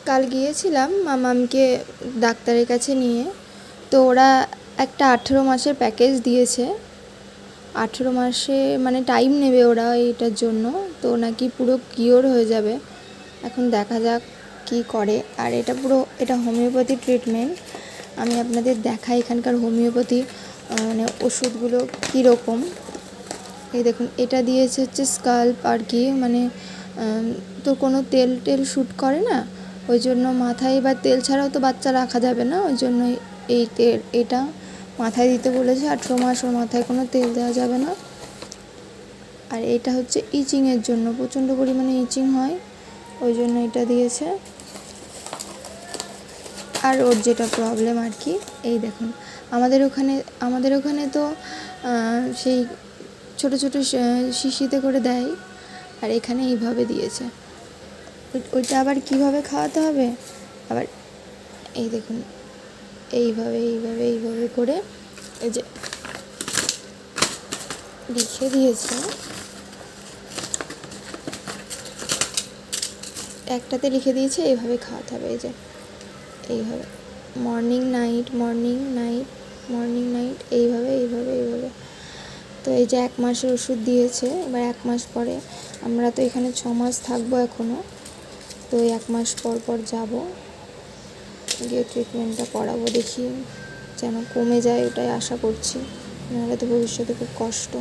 কাল গিয়েছিলাম মামামকে ডাক্তারের কাছে নিয়ে, তো ওরা একটা 18 মাসের প্যাকেজ দিয়েছে। 18 মাসে মানে টাইম নেবে ওরা এইটার জন্য, তো নাকি পুরো কিওর হয়ে যাবে। এখন দেখা যাক কি করে। আর এটা হোমিওপ্যাথি ট্রিটমেন্ট। আমি আপনাদের দেখাই এখানকার হোমিওপ্যাথি মানে ওষুধগুলো কীরকম। এই দেখুন, এটা দিয়েছে হচ্ছে স্কাল্প আর কি, মানে তো কোনো তেল শ্যুট করে না, ওই জন্য মাথায় বা তেল ছাড়াও তো বাচ্চা রাখা যাবে না, ওই জন্য এটা মাথায় দিতে বলেছে। 18 মাস ওর মাথায় কোনো তেল দেওয়া যাবে না। আর এটা হচ্ছে ইচিংয়ের জন্য, প্রচণ্ড পরিমাণে ইচিং হয়, ওই জন্য এটা দিয়েছে। আর ওর যেটা প্রবলেম আর কি, এই দেখুন আমাদের ওখানে তো সেই ছোটো ছোটো শিশিতে করে দেয়, আর এখানে এইভাবে দিয়েছে। ওইটা আবার কিভাবে খাওয়াতে হবে, আবার এই দেখুন এইভাবে করে এই যে লিখে দিয়েছে, একটাতে লিখে দিয়েছে এইভাবে খাওয়াতে হবে। এই যে এইভাবে মর্নিং নাইট এইভাবে। তো এই যে 1 মাসের ওষুধ দিয়েছে। এবার 1 মাস পরে, আমরা তো এখানে 6 মাস থাকবো এখনও, তো 1 মাস পর যাব, গিয়ে ট্রিটমেন্টটা করাবো, দেখি যেন কমে যায়, ওটাই আশা করছি, নাহলে তো ভবিষ্যতে খুব কষ্ট।